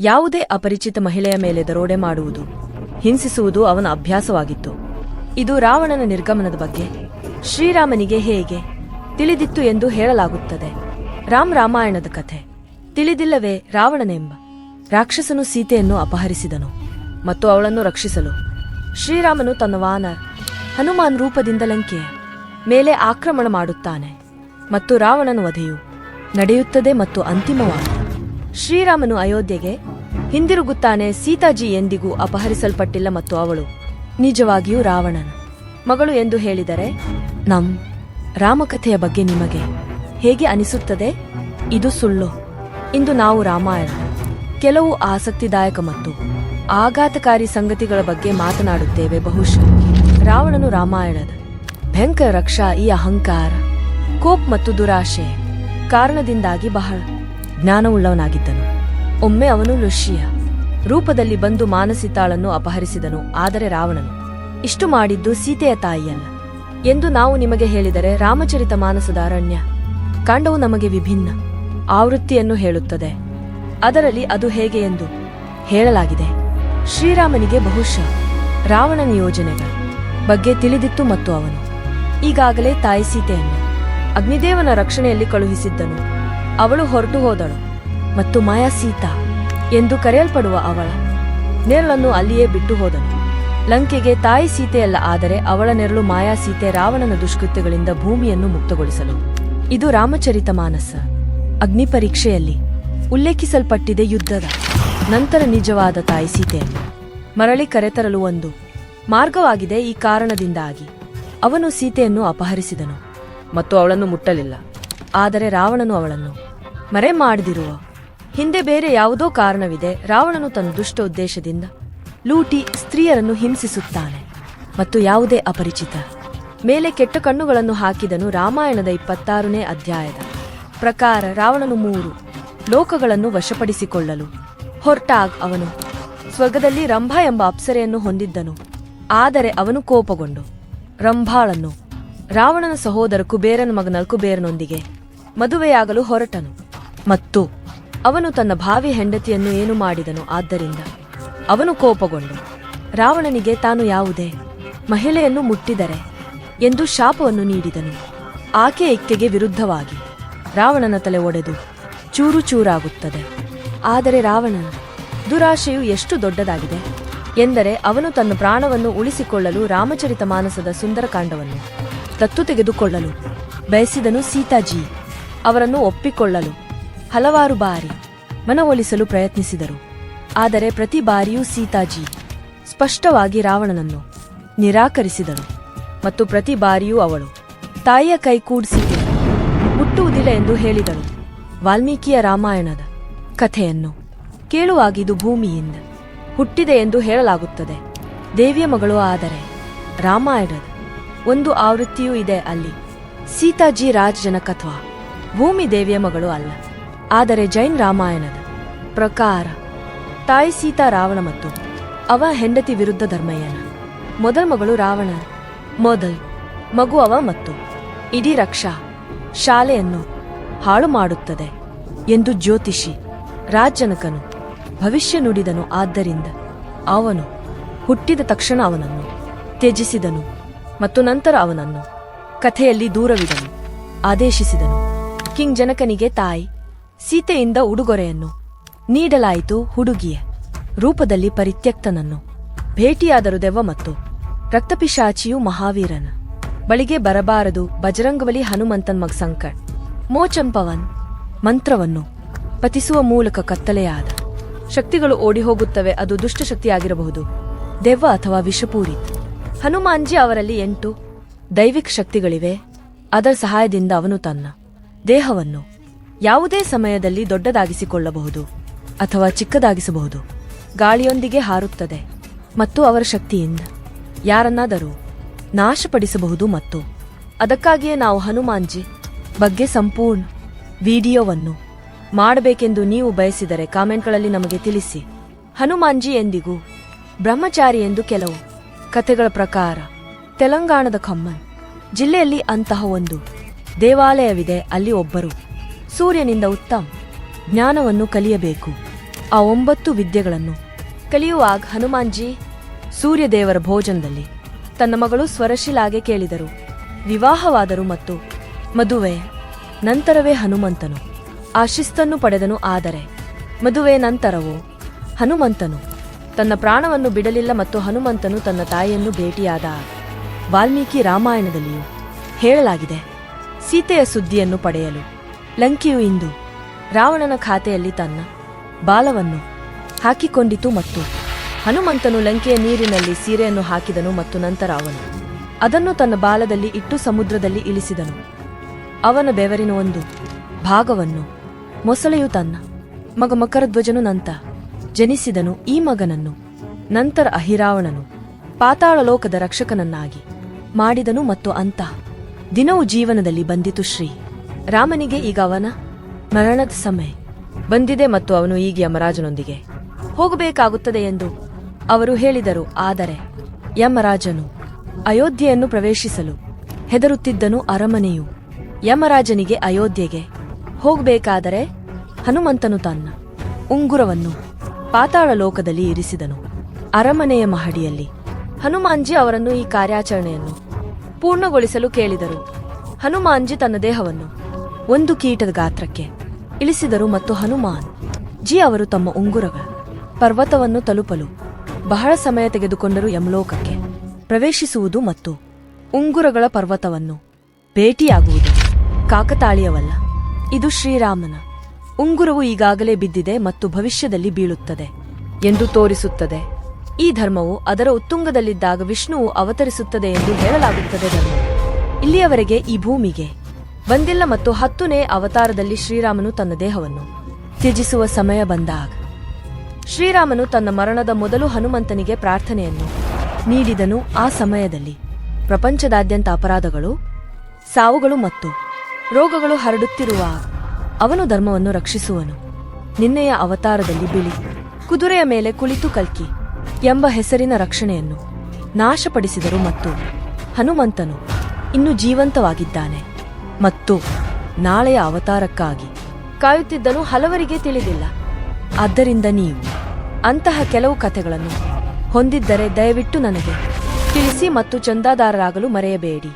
ಯಾವುದೇ ಅಪರಿಚಿತ ಮಹಿಳೆಯ ಮೇಲೆ ದರೋಡೆ ಮಾಡುವುದು, ಹಿಂಸಿಸುವುದು ಅವನ ಅಭ್ಯಾಸವಾಗಿತ್ತು. ಇದು ರಾವಣನ ನಿರ್ಗಮನದ ಬಗ್ಗೆ ಶ್ರೀರಾಮನಿಗೆ ಹೇಗೆ ತಿಳಿದಿತ್ತು ಎಂದು ಹೇಳಲಾಗುತ್ತದೆ. ರಾಮಾಯಣದ ಕಥೆ. ತಿಳಿದಿಲ್ಲವೇ? ರಾವಣನೆಂಬ ರಾಕ್ಷಸನು ಸೀತೆಯನ್ನು ಅಪಹರಿಸಿದನು ಮತ್ತು ಅವಳನ್ನು ರಕ್ಷಿಸಲು ಶ್ರೀರಾಮನು ತನ್ನ ವಾನರ ಹನುಮಾನ್ ರೂಪದಿಂದ ಲಂಕೆಯ ಮೇಲೆ ಆಕ್ರಮಣ ಮಾಡುತ್ತಾನೆ ಮತ್ತು ರಾವಣನ ವಧೆಯು ನಡೆಯುತ್ತದೆ ಮತ್ತು ಅಂತಿಮವಾಗಿ ಶ್ರೀರಾಮನು ಅಯೋಧ್ಯೆಗೆ ಹಿಂದಿರುಗುತ್ತಾನೆ. ಸೀತಾಜಿ ಎಂದಿಗೂ ಅಪಹರಿಸಲ್ಪಟ್ಟಿಲ್ಲ ಮತ್ತು ಅವಳು ನಿಜವಾಗಿಯೂ ರಾವಣನ ಮಗಳು ಎಂದು ಹೇಳಿದರೆ ರಾಮಕಥೆಯ ಬಗ್ಗೆ ನಿಮಗೆ ಹೇಗೆ ಅನಿಸುತ್ತದೆ? ಇದು ಸುಳ್ಳು. ಇಂದು ನಾವು ರಾಮಾಯಣ ಕೆಲವು ಆಸಕ್ತಿದಾಯಕ ಮತ್ತು ಆಘಾತಕಾರಿ ಸಂಗತಿಗಳ ಬಗ್ಗೆ ಮಾತನಾಡುತ್ತೇವೆ. ಬಹುಶಃ ರಾವಣನು ರಾಮಾಯಣದ ಭಯಂಕರ ರಕ್ಷಾ ಈ ಅಹಂಕಾರ, ಕೋಪ್ ಮತ್ತು ದುರಾಶೆಯ ಕಾರಣದಿಂದಾಗಿ ಬಹಳ ಜ್ಞಾನವುಳ್ಳವನಾಗಿದ್ದನು. ಒಮ್ಮೆ ಅವನು ಋಷಿಯ ರೂಪದಲ್ಲಿ ಬಂದು ಮಾನಸಿತಾಳನ್ನು ಅಪಹರಿಸಿದನು. ಆದರೆ ರಾವಣನು ಇಷ್ಟು ಮಾಡಿದ್ದು ಸೀತೆಯ ತಾಯಿಯಲ್ಲ ಎಂದು ನಾವು ನಿಮಗೆ ಹೇಳಿದರೆ, ರಾಮಚರಿತ ಮಾನಸದ ಅರಣ್ಯ ಕಾಂಡವು ನಮಗೆ ವಿಭಿನ್ನ ಆವೃತ್ತಿಯನ್ನು ಹೇಳುತ್ತದೆ. ಅದರಲ್ಲಿ ಅದು ಹೇಗೆ ಎಂದು ಹೇಳಲಾಗಿದೆ. ಶ್ರೀರಾಮನಿಗೆ ಬಹುಶಃ ರಾವಣನ ಯೋಜನೆಗಳ ಬಗ್ಗೆ ತಿಳಿದಿತ್ತು ಮತ್ತು ಅವನು ಈಗಾಗಲೇ ತಾಯಿ ಸೀತೆಯನ್ನು ಅಗ್ನಿದೇವನ ರಕ್ಷಣೆಯಲ್ಲಿ ಕಳುಹಿಸಿದ್ದನು. ಅವಳು ಹೊರಟು ಹೋದಳು ಮತ್ತು ಮಾಯಾ ಸೀತಾ ಎಂದು ಕರೆಯಲ್ಪಡುವ ಅವಳ ನೆರಳನ್ನು ಅಲ್ಲಿಯೇ ಬಿಟ್ಟು ಹೋದನು. ಲಂಕೆಗೆ ತಾಯಿ ಸೀತೆಯಲ್ಲ, ಆದರೆ ಅವಳ ನೆರಳು ಮಾಯಾ ಸೀತೆ ರಾವಣನ ದುಷ್ಕೃತ್ಯಗಳಿಂದ ಭೂಮಿಯನ್ನು ಮುಕ್ತಗೊಳಿಸಲು. ಇದು ರಾಮಚರಿತ ಮಾನಸ ಅಗ್ನಿ ಪರೀಕ್ಷೆಯಲ್ಲಿ ಉಲ್ಲೇಖಿಸಲ್ಪಟ್ಟಿದೆ. ಯುದ್ಧದ ನಂತರ ನಿಜವಾದ ತಾಯಿ ಸೀತೆಯನ್ನು ಮರಳಿ ಕರೆತರಲು ಒಂದು ಮಾರ್ಗವಾಗಿದೆ. ಈ ಕಾರಣದಿಂದಾಗಿ ಅವನು ಸೀತೆಯನ್ನು ಅಪಹರಿಸಿದನು ಮತ್ತು ಅವಳನ್ನು ಮುಟ್ಟಲಿಲ್ಲ. ಆದರೆ ರಾವಣನು ಅವಳನ್ನು ಮರೆ ಮಾಡದಿರುವ ಹಿಂದೆ ಬೇರೆ ಯಾವುದೋ ಕಾರಣವಿದೆ. ರಾವಣನು ತನ್ನ ದುಷ್ಟ ಉದ್ದೇಶದಿಂದ ಲೂಟಿ ಸ್ತ್ರೀಯರನ್ನು ಹಿಂಸಿಸುತ್ತಾನೆ ಮತ್ತು ಯಾವುದೇ ಅಪರಿಚಿತ ಮೇಲೆ ಕೆಟ್ಟ ಕಣ್ಣುಗಳನ್ನು ಹಾಕಿದನು. ರಾಮಾಯಣದ 26ನೇ ಅಧ್ಯಾಯದ ಪ್ರಕಾರ ರಾವಣನು 3 ಲೋಕಗಳನ್ನು ವಶಪಡಿಸಿಕೊಳ್ಳಲು ಹೊರಟಾಗ ಅವನು ಸ್ವರ್ಗದಲ್ಲಿ ರಂಭಾ ಎಂಬ ಅಪ್ಸರೆಯನ್ನು ಹೊಂದಿದ್ದನು. ಆದರೆ ಅವನು ಕೋಪಗೊಂಡು ರಂಭಾಳನ್ನು ರಾವಣನ ಸಹೋದರ ಕುಬೇರನ ಮಗನ ಕುಬೇರನೊಂದಿಗೆ ಮದುವೆಯಾಗಲು ಹೊರಟನು ಮತ್ತು ಅವನು ತನ್ನ ಭಾವಿ ಹೆಂಡತಿಯನ್ನು ಏನು ಮಾಡಿದನು. ಆದ್ದರಿಂದ ಅವನು ಕೋಪಗೊಂಡು ರಾವಣನಿಗೆ ತಾನು ಯಾವುದೇ ಮಹಿಳೆಯನ್ನು ಮುಟ್ಟಿದರೆ ಎಂದು ಶಾಪವನ್ನು ನೀಡಿದನು. ಆಕೆಯ ಇಚ್ಛೆಗೆ ವಿರುದ್ಧವಾಗಿ ರಾವಣನ ತಲೆ ಒಡೆದು ಚೂರು ಚೂರಾಗುತ್ತದೆ. ಆದರೆ ರಾವಣನ ದುರಾಶೆಯು ಎಷ್ಟು ದೊಡ್ಡದಾಗಿದೆ ಎಂದರೆ ಅವನು ತನ್ನ ಪ್ರಾಣವನ್ನು ಉಳಿಸಿಕೊಳ್ಳಲು ರಾಮಚರಿತ ಮಾನಸದ ಸುಂದರಕಾಂಡವನ್ನು ದತ್ತು ತೆಗೆದುಕೊಳ್ಳಲು ಬಯಸಿದನು. ಸೀತಾಜಿ ಅವರನ್ನು ಒಪ್ಪಿಕೊಳ್ಳಲು ಹಲವಾರು ಬಾರಿ ಮನವೊಲಿಸಲು ಪ್ರಯತ್ನಿಸಿದರು. ಆದರೆ ಪ್ರತಿ ಬಾರಿಯೂ ಸೀತಾಜಿ ಸ್ಪಷ್ಟವಾಗಿ ರಾವಣನನ್ನು ನಿರಾಕರಿಸಿದಳು ಮತ್ತು ಪ್ರತಿ ಬಾರಿಯೂ ಅವಳು ತಾಯಿಯ ಕೈಗೂಡಿಸಿದೆ ಮುಟ್ಟುವುದಿಲ್ಲ ಎಂದು ಹೇಳಿದಳು. ವಾಲ್ಮೀಕಿಯ ರಾಮಾಯಣದ ಕಥೆಯನ್ನು ಕೇಳುವಾಗ ಇದು ಭೂಮಿಯಿಂದ ಹುಟ್ಟಿದೆ ಎಂದು ಹೇಳಲಾಗುತ್ತದೆ. ದೇವಿಯ ಮಗಳು. ಆದರೆ ರಾಮಾಯಣದ ಒಂದು ಆವೃತ್ತಿಯೂ ಇದೆ, ಅಲ್ಲಿ ಸೀತಾಜಿ ರಾಜಜನಕ ಅಥವಾ ಭೂಮಿ ದೇವಿಯ ಮಗಳು ಅಲ್ಲ. ಆದರೆ ಜೈನ್ ರಾಮಾಯಣದ ಪ್ರಕಾರ ತಾಯಿ ಸೀತಾ ರಾವಣ ಮತ್ತು ಅವ ಹೆಂಡತಿ ವಿರುದ್ಧ ಧರ್ಮಯ್ಯನ ಮೊದಲ ಮಗಳು. ರಾವಣ ಮೊದಲ ಮಗು ಅವ ಮತ್ತು ಇಡೀ ರಕ್ಷಾ ಶಾಲೆಯನ್ನು ಹಾಳು ಮಾಡುತ್ತದೆ ಎಂದು ಜ್ಯೋತಿಷಿ ರಾಜಜನಕನು ಭವಿಷ್ಯ ನುಡಿದನು. ಆದ್ದರಿಂದ ಅವನು ಹುಟ್ಟಿದ ತಕ್ಷಣ ಅವನನ್ನು ತ್ಯಜಿಸಿದನು ಮತ್ತು ನಂತರ ಅವನನ್ನು ಕಥೆಯಲ್ಲಿ ದೂರವಿಡಲು ಆದೇಶಿಸಿದನು. ಕಿಂಗ್ ಜನಕನಿಗೆ ತಾಯಿ ಸೀತೆಯಿಂದ ಉಡುಗೊರೆಯನ್ನು ನೀಡಲಾಯಿತು. ಹುಡುಗಿಯ ರೂಪದಲ್ಲಿ ಪರಿತ್ಯಕ್ತನನ್ನು ಭೇಟಿಯಾದರು. ದೆವ್ವ ಮತ್ತು ರಕ್ತಪಿಶಾಚಿಯು ಮಹಾವೀರನ ಬಳಿಗೆ ಬರಬಾರದು. ಬಜರಂಗಬಲಿ ಹನುಮಂತನ್ ಮಗ ಸಂಕಟ್ ಮೋಚಂಪವನ್ ಮಂತ್ರವನ್ನು ಪತಿಸುವ ಮೂಲಕ ಕತ್ತಲೆಯಾದ ಶಕ್ತಿಗಳು ಓಡಿ ಹೋಗುತ್ತವೆ. ಅದು ದುಷ್ಟಶಕ್ತಿಯಾಗಿರಬಹುದು, ದೆವ್ವ ಅಥವಾ ವಿಷಪೂರಿತ. ಹನುಮಾನ್ಜಿ ಅವರಲ್ಲಿ 8 ದೈವಿಕ ಶಕ್ತಿಗಳಿವೆ. ಅದರ ಸಹಾಯದಿಂದ ಅವನು ತನ್ನ ದೇಹವನ್ನು ಯಾವುದೇ ಸಮಯದಲ್ಲಿ ದೊಡ್ಡದಾಗಿಸಿಕೊಳ್ಳಬಹುದು ಅಥವಾ ಚಿಕ್ಕದಾಗಿಸಬಹುದು. ಗಾಳಿಯೊಂದಿಗೆ ಹಾರುತ್ತದೆ ಮತ್ತು ಅವರ ಶಕ್ತಿಯಿಂದ ಯಾರನ್ನಾದರೂ ನಾಶಪಡಿಸಬಹುದು. ಮತ್ತು ಅದಕ್ಕಾಗಿಯೇ ನಾವು ಹನುಮಾನ್ಜಿ ಬಗ್ಗೆ ಸಂಪೂರ್ಣ ವಿಡಿಯೋವನ್ನು ಮಾಡಬೇಕೆಂದು ನೀವು ಬಯಸಿದರೆ ಕಾಮೆಂಟ್ಗಳಲ್ಲಿ ನಮಗೆ ತಿಳಿಸಿ. ಹನುಮಾನ್ಜಿ ಎಂದಿಗೂ ಬ್ರಹ್ಮಚಾರಿ ಎಂದು ಕೆಲವು ಕಥೆಗಳ ಪ್ರಕಾರ ತೆಲಂಗಾಣದ ಖಮ್ಮನ್ ಜಿಲ್ಲೆಯಲ್ಲಿ ಅಂತಹ ಒಂದು ದೇವಾಲಯವಿದೆ. ಅಲ್ಲಿ ಒಬ್ಬರು ಸೂರ್ಯನಿಂದ ಉತ್ತಮ ಜ್ಞಾನವನ್ನು ಕಲಿಯಬೇಕು ಆ 9 ವಿದ್ಯೆಗಳನ್ನು ಕಲಿಯುವಾಗ ಹನುಮಾನ್ಜಿ ಸೂರ್ಯದೇವರ ಭೋಜನದಲ್ಲಿ ತನ್ನ ಮಗಳು ಸ್ವರಶಿಲಾಗೆ ಕೇಳಿದರು. ವಿವಾಹವಾದರು ಮತ್ತು ಮದುವೆ ನಂತರವೇ ಹನುಮಂತನು ಆ ಶಿಸ್ತನ್ನು ಪಡೆದನು. ಆದರೆ ಮದುವೆ ನಂತರವೂ ಹನುಮಂತನು ತನ್ನ ಪ್ರಾಣವನ್ನು ಬಿಡಲಿಲ್ಲ ಮತ್ತು ಹನುಮಂತನು ತನ್ನ ತಾಯಿಯನ್ನು ಭೇಟಿಯಾದ ವಾಲ್ಮೀಕಿ ರಾಮಾಯಣದಲ್ಲಿಯೂ ಹೇಳಲಾಗಿದೆ. ಸೀತೆಯ ಸುದ್ದಿಯನ್ನು ಪಡೆಯಲು ಲಂಕೆಯು ಇಂದು ರಾವಣನ ಖಾತೆಯಲ್ಲಿ ತನ್ನ ಬಾಲವನ್ನು ಹಾಕಿಕೊಂಡಿತು ಮತ್ತು ಹನುಮಂತನು ಲಂಕೆಯ ನೀರಿನಲ್ಲಿ ಸೀರೆಯನ್ನು ಹಾಕಿದನು ಮತ್ತು ನಂತರ ಅವನು ಅದನ್ನು ತನ್ನ ಬಾಲದಲ್ಲಿ ಇಟ್ಟು ಸಮುದ್ರದಲ್ಲಿ ಇಳಿಸಿದನು. ಅವನ ಬೆವರಿನ ಒಂದು ಭಾಗವನ್ನು ಮೊಸಳೆಯು ತನ್ನ ಮಗ ಮಕರಧ್ವಜನು ನಂತರ ಜನಿಸಿದನು. ಈ ಮಗನನ್ನು ನಂತರ ಅಹಿರಾವಣನು ಪಾತಾಳ ಲೋಕದ ರಕ್ಷಕನನ್ನಾಗಿ ಮಾಡಿದನು ಮತ್ತು ಅಂತಹ ದಿನವು ಜೀವನದಲ್ಲಿ ಬಂದಿತು. ಶ್ರೀ ರಾಮನಿಗೆ ಈಗ ಅವನ ಮರಣದ ಸಮಯ ಬಂದಿದೆ ಮತ್ತು ಅವನು ಈಗ ಯಮರಾಜನೊಂದಿಗೆ ಹೋಗಬೇಕಾಗುತ್ತದೆ ಎಂದು ಅವರು ಹೇಳಿದರು. ಆದರೆ ಯಮರಾಜನು ಅಯೋಧ್ಯೆಯನ್ನು ಪ್ರವೇಶಿಸಲು ಹೆದರುತ್ತಿದ್ದನು. ಅರಮನೆಯು ಯಮರಾಜನಿಗೆ ಅಯೋಧ್ಯೆಗೆ ಹೋಗಬೇಕಾದರೆ ಹನುಮಂತನು ತನ್ನ ಉಂಗುರವನ್ನು ಪಾತಾಳ ಲೋಕದಲ್ಲಿ ಇರಿಸಿದನು. ಅರಮನೆಯ ಮಹಡಿಯಲ್ಲಿ ಹನುಮಾನ್ಜಿ ಅವರನ್ನು ಈ ಕಾರ್ಯಾಚರಣೆಯನ್ನು ಪೂರ್ಣಗೊಳಿಸಲು ಕೇಳಿದರು. ಹನುಮಾನ್ಜಿ ತನ್ನ ದೇಹವನ್ನು ಒಂದು ಕೀಟದ ಗಾತ್ರಕ್ಕೆ ಇಳಿಸಿದರು ಮತ್ತು ಹನುಮಾನ್ ಜಿ ಅವರು ತಮ್ಮ ಉಂಗುರಗಳ ಪರ್ವತವನ್ನು ತಲುಪಲು ಬಹಳ ಸಮಯ ತೆಗೆದುಕೊಂಡರು. ಯಮಲೋಕಕ್ಕೆ ಪ್ರವೇಶಿಸುವುದು ಮತ್ತು ಉಂಗುರಗಳ ಪರ್ವತವನ್ನು ಭೇಟಿಯಾಗುವುದು ಕಾಕತಾಳೀಯವಲ್ಲ. ಇದು ಶ್ರೀರಾಮನ ಉಂಗುರವು ಈಗಾಗಲೇ ಬಿದ್ದಿದೆ ಮತ್ತು ಭವಿಷ್ಯದಲ್ಲಿ ಬೀಳುತ್ತದೆ ಎಂದು ತೋರಿಸುತ್ತದೆ. ಈ ಧರ್ಮವು ಅದರ ಉತ್ತುಂಗದಲ್ಲಿದ್ದಾಗ ವಿಷ್ಣುವು ಅವತರಿಸುತ್ತದೆ ಎಂದು ಹೇಳಲಾಗುತ್ತದೆ. ಧರ್ಮವು ಇಲ್ಲಿಯವರೆಗೆ ಈ ಭೂಮಿಗೆ ಬಂದಿಲ್ಲ ಮತ್ತು 10ನೇ ಅವತಾರದಲ್ಲಿ ಶ್ರೀರಾಮನು ತನ್ನ ದೇಹವನ್ನು ತ್ಯಜಿಸುವ ಸಮಯ ಬಂದಾಗ ಶ್ರೀರಾಮನು ತನ್ನ ಮರಣದ ಮೊದಲು ಹನುಮಂತನಿಗೆ ಪ್ರಾರ್ಥನೆಯನ್ನು ನೀಡಿದನು. ಆ ಸಮಯದಲ್ಲಿ ಪ್ರಪಂಚದಾದ್ಯಂತ ಅಪರಾಧಗಳು, ಸಾವುಗಳು ಮತ್ತು ರೋಗಗಳು ಹರಡುತ್ತಿರುವಾಗ ಅವನು ಧರ್ಮವನ್ನು ರಕ್ಷಿಸುವನು. ನಿನ್ನೆಯ ಅವತಾರದಲ್ಲಿ ಬಿಳಿ ಕುದುರೆಯ ಮೇಲೆ ಕುಳಿತು ಕಲ್ಕಿ ಎಂಬ ಹೆಸರಿನ ರಕ್ಷಣೆಯನ್ನು ನಾಶಪಡಿಸಿದರು ಮತ್ತು ಹನುಮಂತನು ಇನ್ನೂ ಜೀವಂತವಾಗಿದ್ದಾನೆ ಮತ್ತು ನಾಳೆಯ ಅವತಾರಕ್ಕಾಗಿ ಕಾಯುತ್ತಿದ್ದನು. ಹಲವರಿಗೆ ತಿಳಿದಿಲ್ಲ. ಆದ್ದರಿಂದ ನೀವು ಅಂತಹ ಕೆಲವು ಕಥೆಗಳನ್ನು ಹೊಂದಿದ್ದರೆ ದಯವಿಟ್ಟು ನನಗೆ ತಿಳಿಸಿ ಮತ್ತು ಚಂದಾದಾರರಾಗಲು ಮರೆಯಬೇಡಿ.